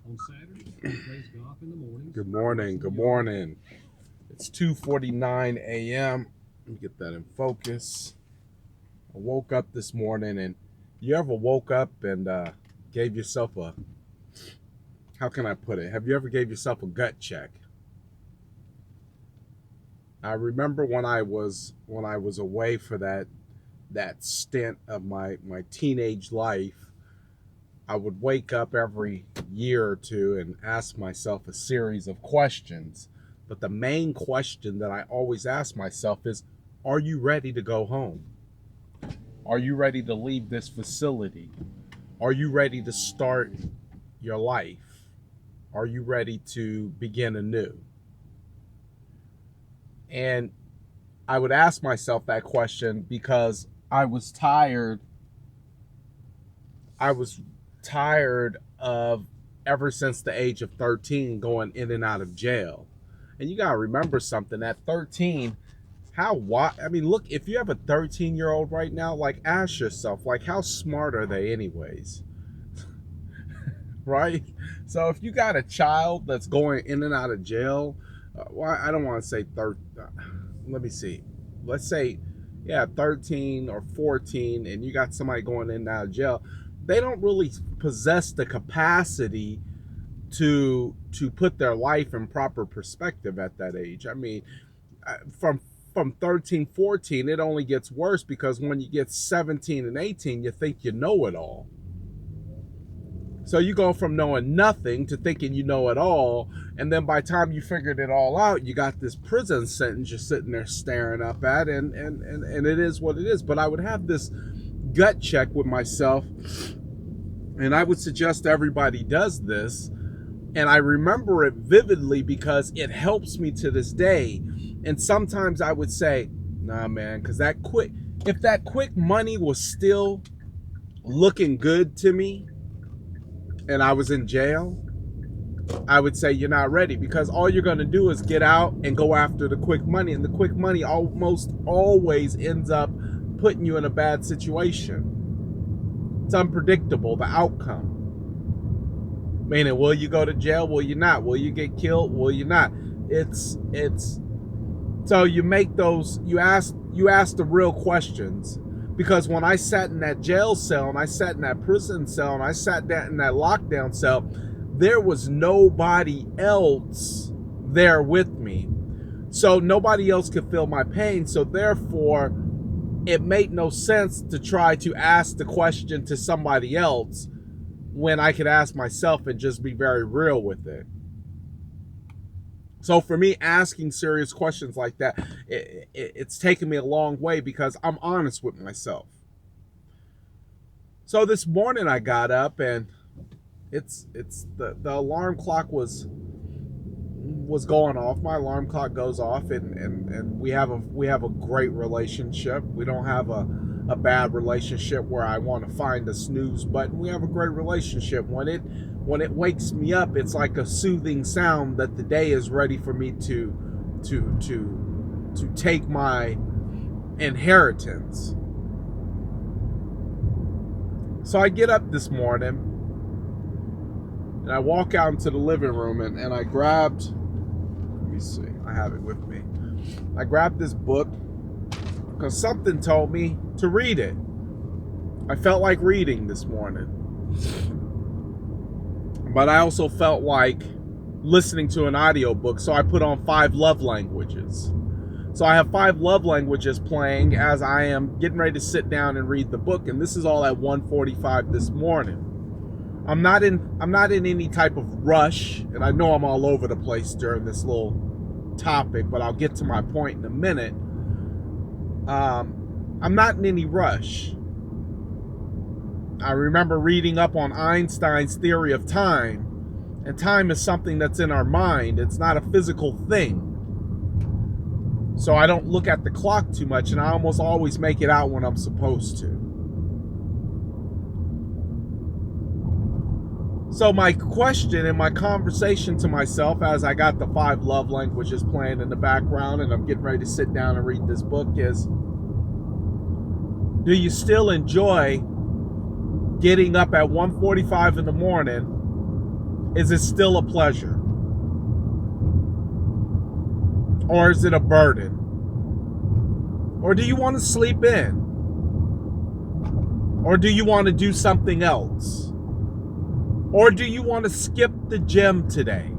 On Saturdays, he plays golf in the mornings. Good morning. Good morning. It's 2:49 a.m. Let me get that in focus. I woke up this morning, and you ever woke up and gave yourself a, how can I put it? Have you ever gave yourself a gut check? I remember when I was away for that stint of my teenage life. I would wake up every year or two and ask myself a series of questions. But the main question that I always ask myself is, are you ready to go home? Are you ready to leave this facility? Are you ready to start your life? Are you ready to begin anew? And I would ask myself that question because I was tired. I was tired of, ever since the age of 13, going in and out of jail. And you got to remember something. At 13, I mean, look, if you have a 13-year-old right now, like, ask yourself, like, how smart are they anyways? Right? So if you got a child that's going in and out of jail, well, I don't want to say let me see. Let's say, yeah, 13 or 14, and you got somebody going in and out of jail. They don't really possess the capacity to put their life in proper perspective at that age. I mean, from 13, 14, it only gets worse, because when you get 17 and 18, you think you know it all. So you go from knowing nothing to thinking you know it all, and then by the time you figured it all out, you got this prison sentence you're sitting there staring up at, and it is what it is. But I would have this gut check with myself, and I would suggest everybody does this, and I remember it vividly because it helps me to this day. And sometimes I would say, nah, man, because if that quick money was still looking good to me and I was in jail, I would say you're not ready, because all you're going to do is get out and go after the quick money, and the quick money almost always ends up putting you in a bad situation. It's unpredictable, the outcome. Meaning, will you go to jail? Will you not? Will you get killed? Will you not? It's so you make those, you ask the real questions. Because when I sat in that jail cell, and I sat in that prison cell, and I sat down in that lockdown cell, there was nobody else there with me. So nobody else could feel my pain. So therefore, it made no sense to try to ask the question to somebody else when I could ask myself and just be very real with it. So for me, asking serious questions like that, it's taken me a long way, because I'm honest with myself. So this morning I got up, and it's the alarm clock was going off. My alarm clock goes off, and we have a great relationship. We don't have a bad relationship where I want to find the snooze button. We have a great relationship. When it wakes me up, it's like a soothing sound that the day is ready for me to take my inheritance. So I get up this morning, and I walk out into the living room, and I grabbed, let me see, I have it with me. I grabbed this book because something told me to read it. I felt like reading this morning. But I also felt like listening to an audiobook, so I put on 5 love languages. So I have 5 love languages playing as I am getting ready to sit down and read the book, and this is all at 1:45 this morning. I'm not in any type of rush, and I know I'm all over the place during this little topic, but I'll get to my point in a minute. I'm not in any rush. I remember reading up on Einstein's theory of time, and time is something that's in our mind. It's not a physical thing. So I don't look at the clock too much, and I almost always make it out when I'm supposed to. So my question and my conversation to myself, as I got the 5 love languages playing in the background and I'm getting ready to sit down and read this book, is, do you still enjoy getting up at 1:45 in the morning Is it still a pleasure? Or is it a burden? Or do you want to sleep in? Or do you want to do something else? Or do you want to skip the gym today?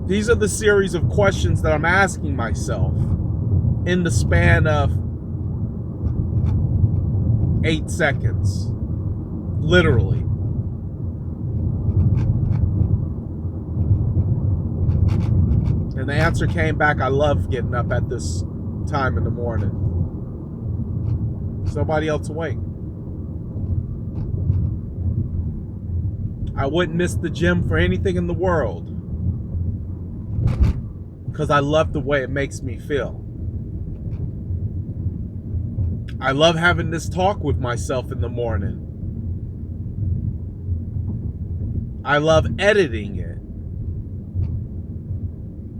These are the series of questions that I'm asking myself in the span of 8 seconds. Literally. And the answer came back, I love getting up at this time in the morning. There's nobody else awake. I wouldn't miss the gym for anything in the world, because I love the way it makes me feel. I love having this talk with myself in the morning. I love editing it,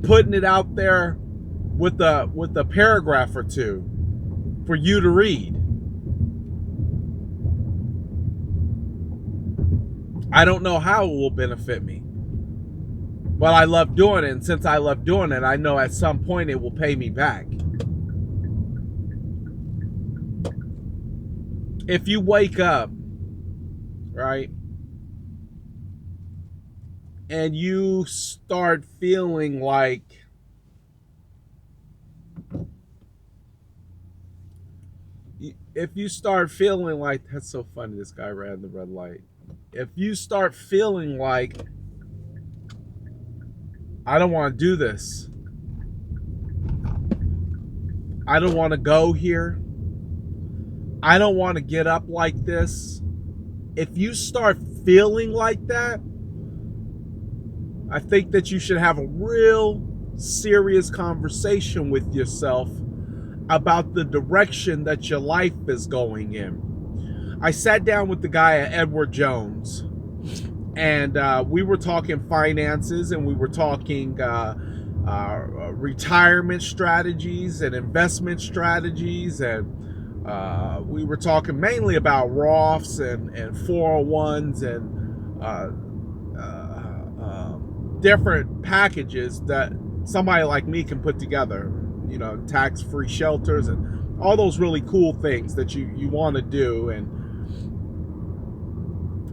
putting it out there with a paragraph or two for you to read. I don't know how it will benefit me, but I love doing it. And since I love doing it, I know at some point it will pay me back. If you wake up, right, and you start feeling like that's so funny, this guy ran the red light. If you start feeling like, I don't want to do this, I don't want to go here, I don't want to get up like this, if you start feeling like that, I think that you should have a real serious conversation with yourself about the direction that your life is going in. I sat down with the guy at Edward Jones, and we were talking finances, and we were talking retirement strategies and investment strategies, and we were talking mainly about Roths and 401s and different packages that somebody like me can put together, you know, tax-free shelters and all those really cool things that you want to do. And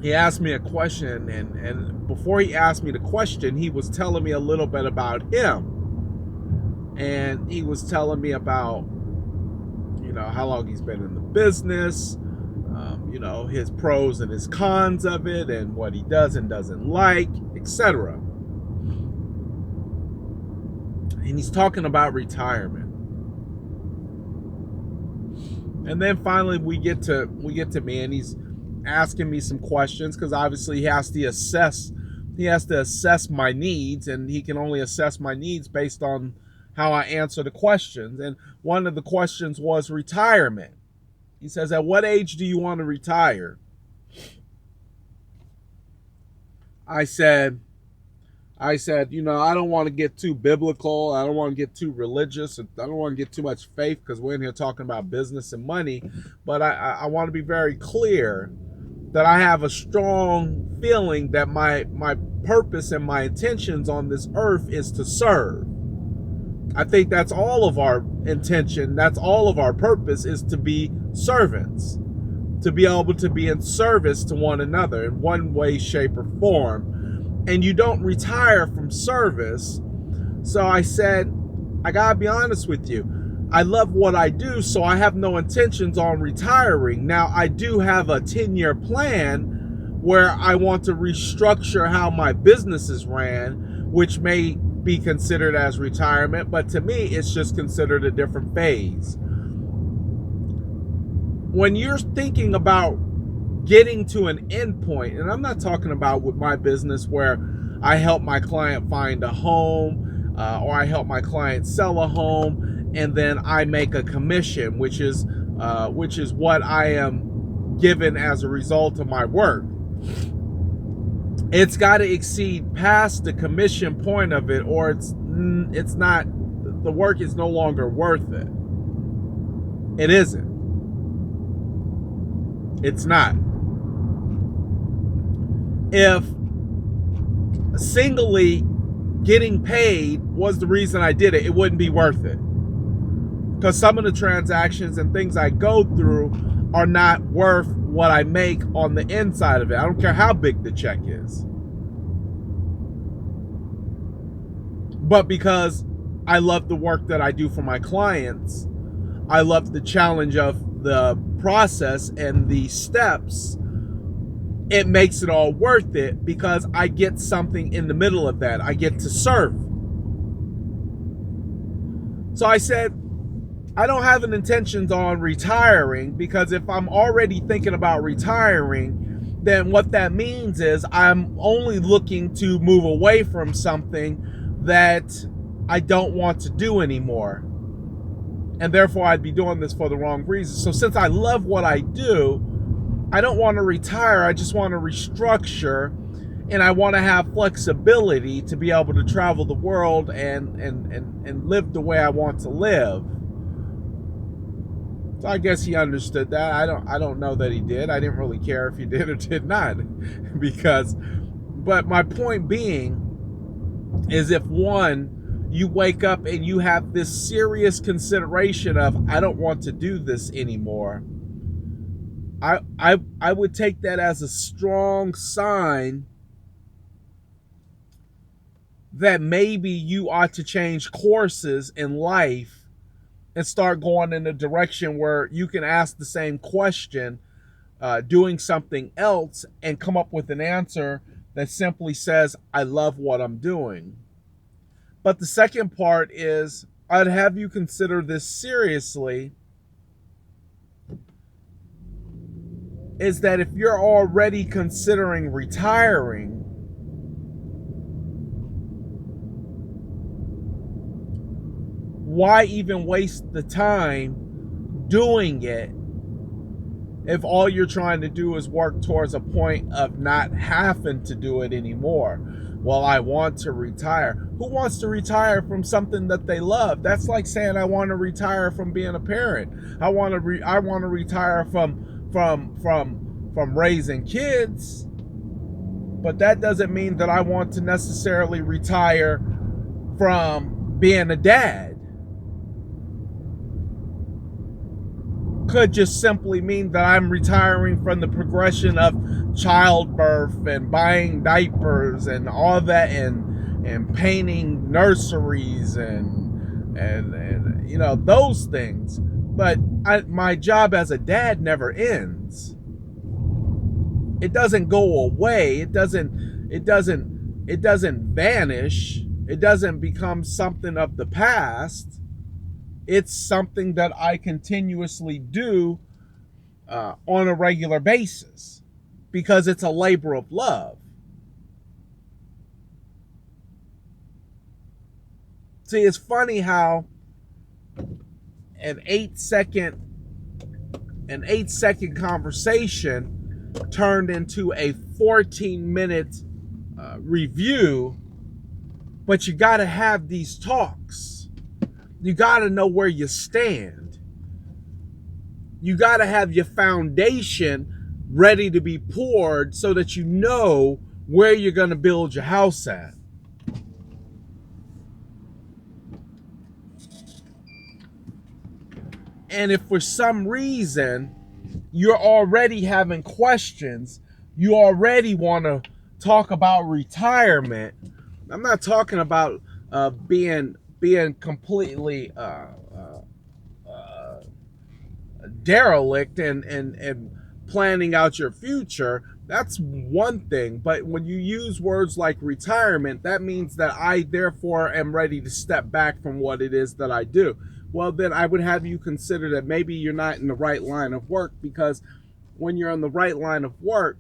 he asked me a question, and before he asked me the question, he was telling me a little bit about him. And he was telling me about, you know, how long he's been in the business, you know, his pros and his cons of it, and what he does and doesn't like, etc. And he's talking about retirement. And then finally we get to me, and he's asking me some questions, because obviously he has to assess my needs, and he can only assess my needs based on how I answer the questions. And one of the questions was retirement. He says, at what age do you want to retire? I said, you know, I don't want to get too biblical. I don't want to get too religious. I don't want to get too much faith, because we're in here talking about business and money. But I want to be very clear that I have a strong feeling that my purpose and my intentions on this earth is to serve. I think that's all of our intention. That's all of our purpose, is to be servants, to be able to be in service to one another in one way, shape, or form. And you don't retire from service. So I said, I gotta be honest with you. I love what I do, so I have no intentions on retiring. Now, I do have a 10-year plan where I want to restructure how my business is ran, which may be considered as retirement, but to me, it's just considered a different phase. When you're thinking about getting to an end point, and I'm not talking about with my business where I help my client find a home, or I help my client sell a home, and then I make a commission, which is what I am given as a result of my work. It's got to exceed past the commission point of it, or it's not, the work is no longer worth it. It isn't. It's not. If singly getting paid was the reason I did it, it wouldn't be worth it. Because some of the transactions and things I go through are not worth what I make on the inside of it. I don't care how big the check is. But because I love the work that I do for my clients, I love the challenge of the process and the steps, it makes it all worth it because I get something in the middle of that. I get to serve. So I said, I don't have an intentions on retiring, because if I'm already thinking about retiring, then what that means is I'm only looking to move away from something that I don't want to do anymore. And therefore I'd be doing this for the wrong reason. So since I love what I do, I don't want to retire. I just want to restructure, and I want to have flexibility to be able to travel the world and live the way I want to live. So I guess he understood that. I don't know that he did. I didn't really care if he did or did not, but my point being is, if one, you wake up and you have this serious consideration of, I don't want to do this anymore, I would take that as a strong sign that maybe you ought to change courses in life and start going in a direction where you can ask the same question, doing something else, and come up with an answer that simply says, I love what I'm doing. But the second part is, I'd have you consider this seriously, is that if you're already considering retiring, why even waste the time doing it if all you're trying to do is work towards a point of not having to do it anymore? Well, I want to retire. Who wants to retire from something that they love? That's like saying I want to retire from being a parent. I want to retire from raising kids. But that doesn't mean that I want to necessarily retire from being a dad. Could just simply mean that I'm retiring from the progression of childbirth and buying diapers and all that, and painting nurseries and you know, those things. But my job as a dad never ends. It doesn't go away. It doesn't vanish. It doesn't become something of the past. It's something that I continuously do on a regular basis, because it's a labor of love. See, it's funny how an 8-second conversation turned into a 14-minute review, but you got to have these talks. You got to know where you stand. You got to have your foundation ready to be poured so that you know where you're going to build your house at. And if for some reason you're already having questions, you already want to talk about retirement, I'm not talking about being completely derelict and planning out your future. That's one thing. But when you use words like retirement, that means that I therefore am ready to step back from what it is that I do. Well, then I would have you consider that maybe you're not in the right line of work, because when you're in the right line of work,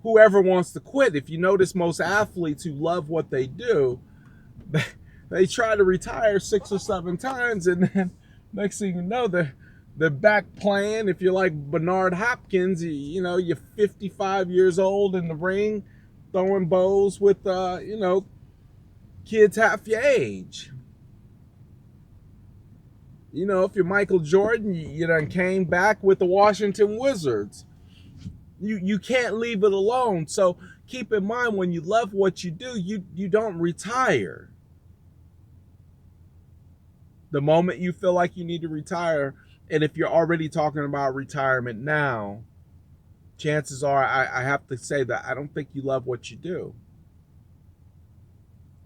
whoever wants to quit, if you notice most athletes who love what they do, they try to retire 6 or 7 times, and then next thing you know, they're back playing. If you're like Bernard Hopkins, you know, you're 55 years old in the ring, throwing bows with, you know, kids half your age. You know, if you're Michael Jordan, you done came back with the Washington Wizards. You can't leave it alone. So keep in mind, when you love what you do, you don't retire. The moment you feel like you need to retire, and if you're already talking about retirement now, chances are I have to say that I don't think you love what you do.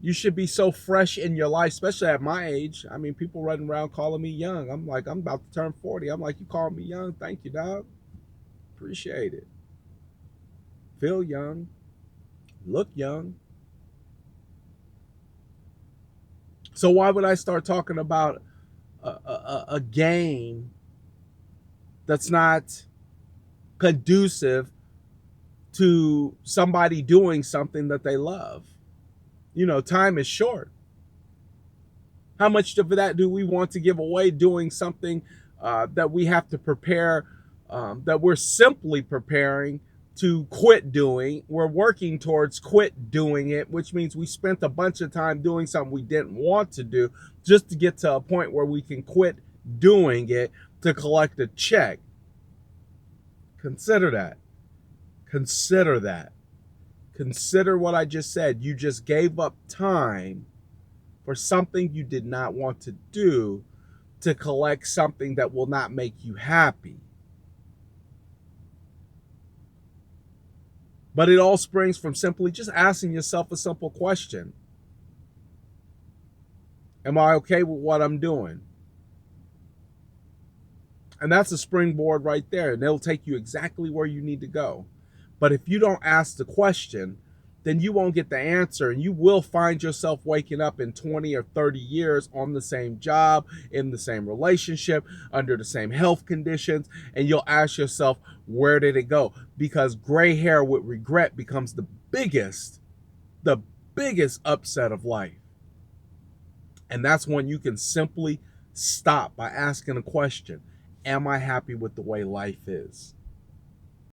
You should be so fresh in your life, especially at my age. I mean, people running around calling me young. I'm like, I'm about to turn 40. I'm like, you call me young? Thank you, dog. Appreciate it. Feel young. Look young. So why would I start talking about a game that's not conducive to somebody doing something that they love? You know, time is short. How much of that do we want to give away doing something that we have to prepare, that we're simply preparing to quit doing? We're working towards quit doing it, which means we spent a bunch of time doing something we didn't want to do just to get to a point where we can quit doing it to collect a check. Consider that. Consider that. Consider what I just said. You just gave up time for something you did not want to do to collect something that will not make you happy. But it all springs from simply just asking yourself a simple question. Am I okay with what I'm doing? And that's a springboard right there, and it'll take you exactly where you need to go. But if you don't ask the question, then you won't get the answer, and you will find yourself waking up in 20 or 30 years on the same job, in the same relationship, under the same health conditions, and you'll ask yourself, where did it go? Because gray hair with regret becomes the biggest upset of life. And that's when you can simply stop by asking a question. Am I happy with the way life is?